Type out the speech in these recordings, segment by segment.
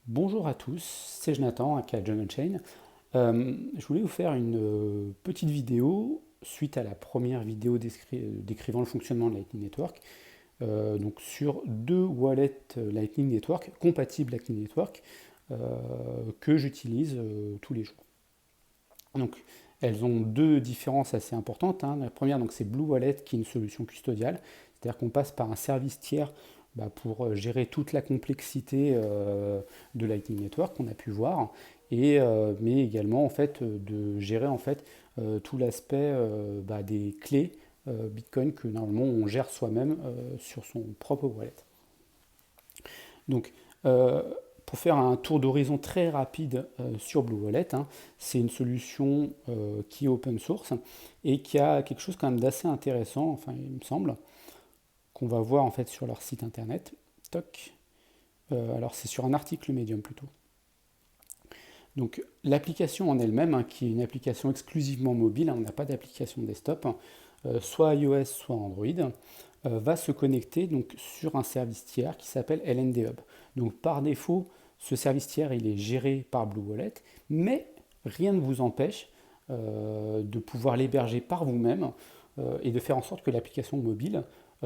Bonjour à tous, c'est Jonathan, aka John Unchained. Je voulais vous faire une petite vidéo suite à la première vidéo décrivant le fonctionnement de Lightning Network, donc sur deux wallets Lightning Network compatibles Lightning Network euh, que j'utilise tous les jours. Donc, elles ont deux différences assez importantes, hein. La première, donc, c'est Blue Wallet qui est une solution custodiale, c'est-à-dire qu'on passe par un service tiers pour gérer toute la complexité de Lightning Network qu'on a pu voir, mais également en fait de gérer en fait tout l'aspect des clés Bitcoin que normalement on gère soi-même sur son propre wallet. Donc, euh, pour faire un tour d'horizon très rapide sur Blue Wallet, hein, c'est une solution qui est open source et qui a quelque chose quand même d'assez intéressant, enfin il me semble, qu'on va voir en fait sur leur site internet. Toc. Alors c'est sur un article Medium plutôt. Donc l'application en elle-même, hein, qui est une application exclusivement mobile, hein, on n'a pas d'application desktop, hein, soit iOS, soit Android, va se connecter donc, sur un service tiers qui s'appelle LND Hub. Donc par défaut, ce service tiers il est géré par Blue Wallet, mais rien ne vous empêche de pouvoir l'héberger par vous-même et de faire en sorte que l'application mobile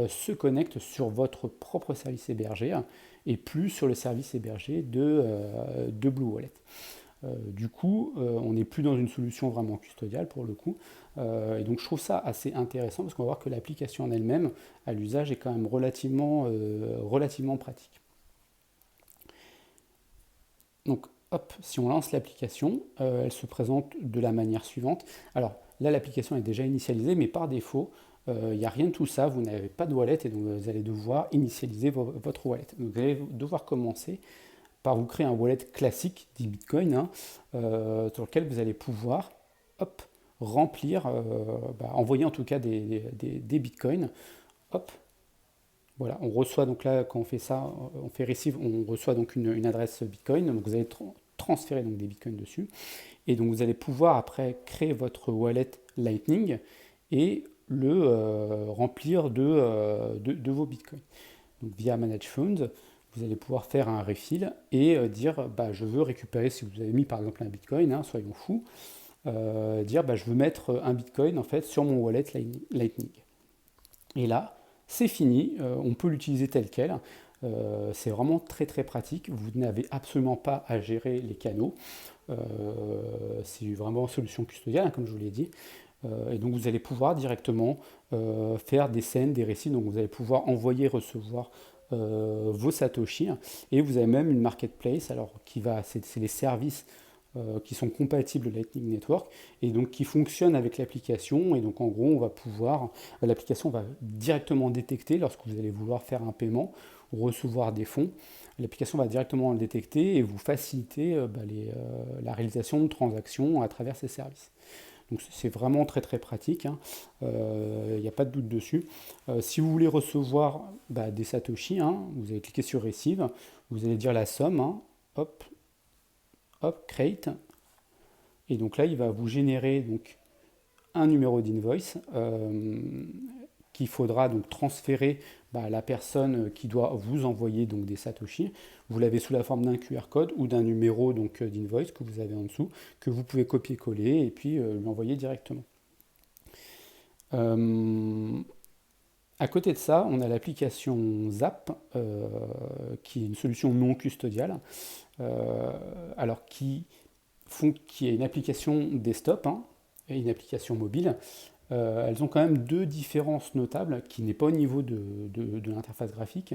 se connecte sur votre propre service hébergé et plus sur le service hébergé de Blue Wallet. Du coup, on n'est plus dans une solution vraiment custodiale pour le coup. Et donc je trouve ça assez intéressant parce qu'on va voir que l'application en elle-même, à l'usage, est quand même relativement pratique. Donc hop, si on lance l'application, elle se présente de la manière suivante. Alors là, l'application est déjà initialisée, mais par défaut, il n'y a rien de tout ça. Vous n'avez pas de wallet et donc vous allez devoir initialiser votre wallet. Donc, vous allez devoir commencer par vous créer un wallet classique dit Bitcoin, hein, sur lequel vous allez pouvoir hop, remplir, envoyer en tout cas des Bitcoins. Hop, voilà, on reçoit donc là, quand on fait ça, on fait receive, on reçoit donc une adresse Bitcoin, donc vous allez transférer donc des Bitcoins dessus, et donc vous allez pouvoir après créer votre wallet Lightning et le remplir de vos Bitcoins. Donc via Manage Funds, vous allez pouvoir faire un refill et dire je veux récupérer, si vous avez mis par exemple un Bitcoin, hein, soyons fous, dire je veux mettre un Bitcoin en fait sur mon wallet Lightning. Et là, c'est fini, on peut l'utiliser tel quel. C'est vraiment très très pratique. Vous n'avez absolument pas à gérer les canaux. Euh, c'est vraiment une solution custodiale, hein, comme je vous l'ai dit. Et donc vous allez pouvoir directement faire des scènes, des récits. Donc vous allez pouvoir envoyer, recevoir vos Satoshi. Et vous avez même une marketplace, alors c'est les services qui sont compatibles Lightning Network et donc qui fonctionnent avec l'application. Et donc en gros, l'application va directement détecter lorsque vous allez vouloir faire un paiement ou recevoir des fonds. L'application va directement le détecter et vous faciliter la réalisation de transactions à travers ces services. Donc c'est vraiment très très pratique, hein. Il n'y a pas de doute dessus. Si vous voulez recevoir des Satoshi, hein, vous allez cliquer sur Receive, vous allez dire la somme, hein, hop, hop, Create, et donc là il va vous générer donc, un numéro d'invoice qu'il faudra donc transférer à la personne qui doit vous envoyer donc des Satoshi. Vous l'avez sous la forme d'un QR code ou d'un numéro donc d'invoice que vous avez en dessous, que vous pouvez copier-coller et puis lui envoyer directement. À côté de ça, on a l'application Zap, qui est une solution non custodiale, alors qui est une application desktop, hein, et une application mobile. Elles ont quand même deux différences notables qui n'est pas au niveau de l'interface graphique,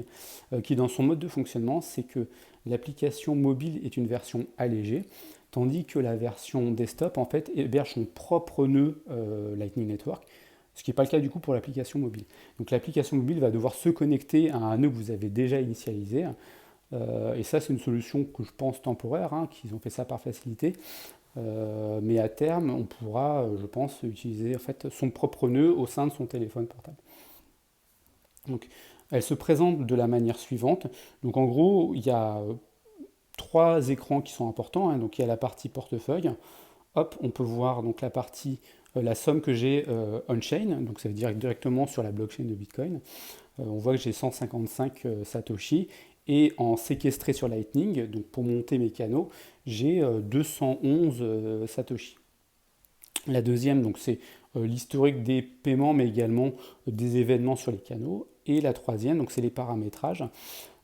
qui dans son mode de fonctionnement, c'est que l'application mobile est une version allégée, tandis que la version desktop en fait héberge son propre nœud Lightning Network, ce qui n'est pas le cas du coup pour l'application mobile. Donc l'application mobile va devoir se connecter à un nœud que vous avez déjà initialisé, et ça c'est une solution que je pense temporaire, hein, qu'ils ont fait ça par facilité. Mais à terme, on pourra, je pense, utiliser en fait, son propre nœud au sein de son téléphone portable. Donc, elle se présente de la manière suivante. Donc, en gros, il y a trois écrans qui sont importants, hein. Donc, il y a la partie portefeuille. Hop, on peut voir donc la partie, la somme que j'ai on-chain. Donc, ça veut dire directement sur la blockchain de Bitcoin. On voit que j'ai 155 Satoshi Et en séquestré sur Lightning, donc pour monter mes canaux, j'ai 211 Satoshi. La deuxième, donc c'est l'historique des paiements, mais également des événements sur les canaux. Et la troisième, donc c'est les paramétrages,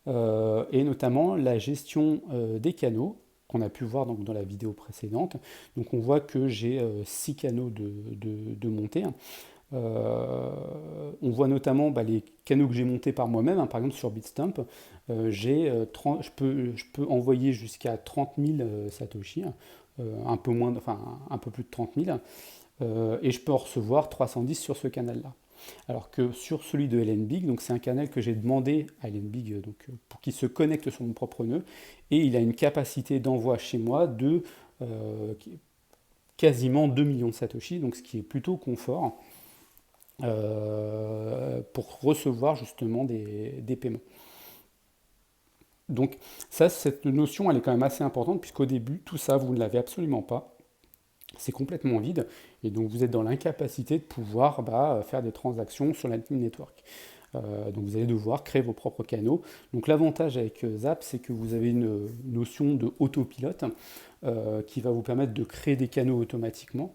et notamment la gestion des canaux, qu'on a pu voir donc, dans la vidéo précédente. Donc on voit que j'ai 6 canaux de montée. On voit notamment les canaux que j'ai montés par moi-même, hein, par exemple sur Bitstamp, je peux envoyer jusqu'à 30 000 Satoshi, un peu moins, enfin un peu plus de 30 000, et je peux en recevoir 310 sur ce canal-là. Alors que sur celui de LNBig, donc c'est un canal que j'ai demandé à LNBig pour qu'il se connecte sur mon propre nœud, et il a une capacité d'envoi chez moi de quasiment 2 millions de Satoshi, donc ce qui est plutôt confort pour recevoir justement des paiements. Donc ça, cette notion, elle est quand même assez importante, puisqu'au début, tout ça, vous ne l'avez absolument pas. C'est complètement vide, et donc vous êtes dans l'incapacité de pouvoir faire des transactions sur Lightning Network. Donc vous allez devoir créer vos propres canaux. Donc l'avantage avec Zap, c'est que vous avez une notion de autopilote qui va vous permettre de créer des canaux automatiquement.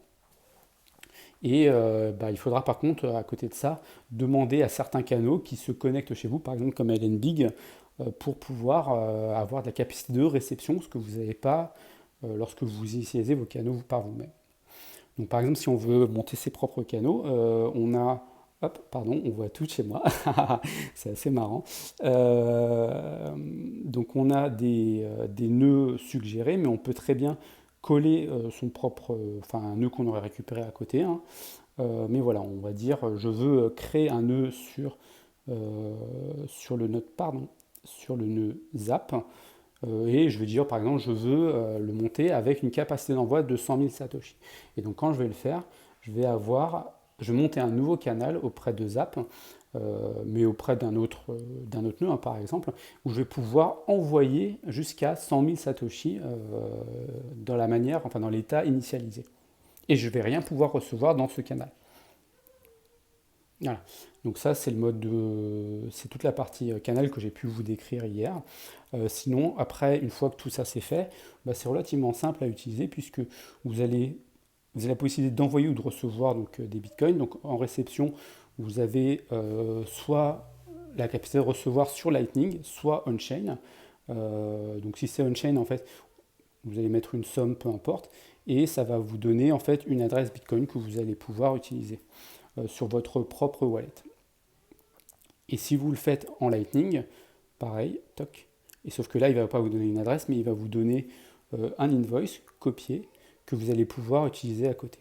Et il faudra par contre, à côté de ça, demander à certains canaux qui se connectent chez vous, par exemple comme LNBig, pour pouvoir avoir de la capacité de réception, ce que vous n'avez pas lorsque vous utilisez vos canaux par vous-même. Donc par exemple, si on veut monter ses propres canaux, on a... Hop, pardon, on voit tout chez moi. C'est assez marrant. Donc on a des nœuds suggérés, mais on peut très bien coller son propre, un nœud qu'on aurait récupéré à côté. Hein. Mais voilà, on va dire, je veux créer un nœud sur le nœud, sur le nœud Zap. Et je vais dire, par exemple, je veux le monter avec une capacité d'envoi de 100 000 Satoshi. Et donc, quand je vais le faire, je vais monter un nouveau canal auprès de Zap, mais auprès d'un autre nœud, hein, par exemple, où je vais pouvoir envoyer jusqu'à 100 000 Satoshi dans l'état initialisé. Et je ne vais rien pouvoir recevoir dans ce canal. Voilà. Donc ça, c'est c'est toute la partie canal que j'ai pu vous décrire hier. Sinon, après, une fois que tout ça c'est fait, c'est relativement simple à utiliser puisque vous avez la possibilité d'envoyer ou de recevoir des bitcoins. Donc en réception, vous avez soit la capacité de recevoir sur Lightning, soit on-chain. Donc si c'est on-chain, en fait, vous allez mettre une somme, peu importe, et ça va vous donner en fait une adresse bitcoin que vous allez pouvoir utiliser sur votre propre wallet. Et si vous le faites en Lightning, pareil, toc. Et sauf que là, il ne va pas vous donner une adresse, mais il va vous donner un invoice copié que vous allez pouvoir utiliser à côté.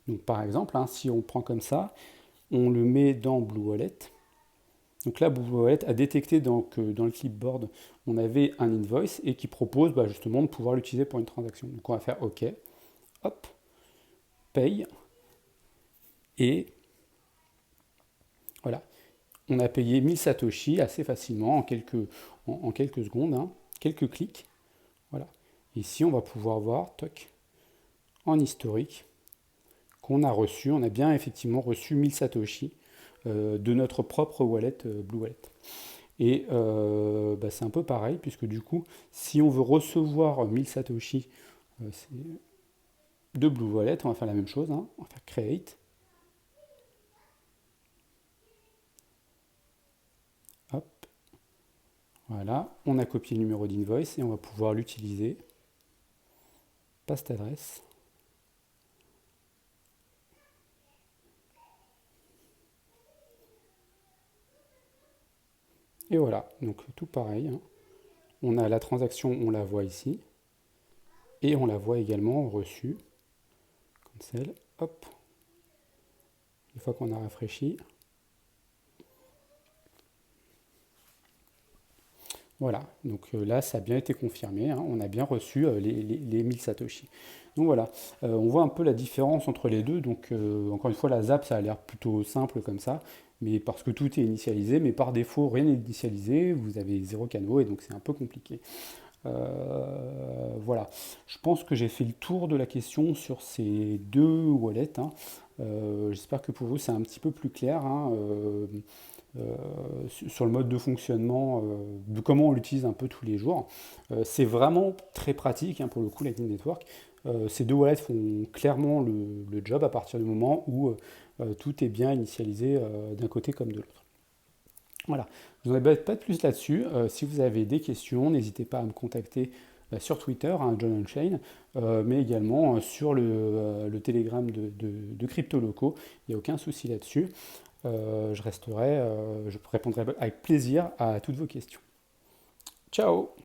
Donc par exemple, hein, si on prend comme ça, on le met dans Blue Wallet. Donc là, Blue Wallet a détecté dans le clipboard, on avait un invoice et qui propose justement de pouvoir l'utiliser pour une transaction. Donc on va faire OK, hop, paye, et voilà. On a payé 1000 Satoshi assez facilement, en quelques secondes, hein, quelques clics. Voilà. Ici, on va pouvoir voir, toc, en historique, qu'on a reçu. On a bien effectivement reçu 1000 Satoshi de notre propre wallet Blue Wallet. Et c'est un peu pareil, puisque du coup, si on veut recevoir 1000 Satoshi de Blue Wallet, on va faire la même chose. Hein. On va faire Create. Hop. Voilà, on a copié le numéro d'invoice et on va pouvoir l'utiliser. Paste adresse. Et voilà, donc tout pareil. Hein. On a la transaction, on la voit ici. Et on la voit également reçue. Comme celle. Hop. Une fois qu'on a rafraîchi. Voilà, donc là ça a bien été confirmé, hein, on a bien reçu les 1000 Satoshi. Donc voilà, on voit un peu la différence entre les deux, donc encore une fois la Zap ça a l'air plutôt simple comme ça, mais parce que tout est initialisé, mais par défaut rien n'est initialisé, vous avez 0 canaux et donc c'est un peu compliqué. Voilà, je pense que j'ai fait le tour de la question sur ces deux wallets. Hein. J'espère que pour vous c'est un petit peu plus clair. Hein. sur le mode de fonctionnement, de comment on l'utilise un peu tous les jours. C'est vraiment très pratique, hein, pour le coup, Lightning Network. Ces deux wallets font clairement le job à partir du moment où tout est bien initialisé d'un côté comme de l'autre. Voilà, je vous embête pas de plus là-dessus. Si vous avez des questions, n'hésitez pas à me contacter sur Twitter, hein, John Unchained, mais également sur le Telegram de Crypto Loco. Il n'y a aucun souci là-dessus. Je répondrai avec plaisir à toutes vos questions. Ciao!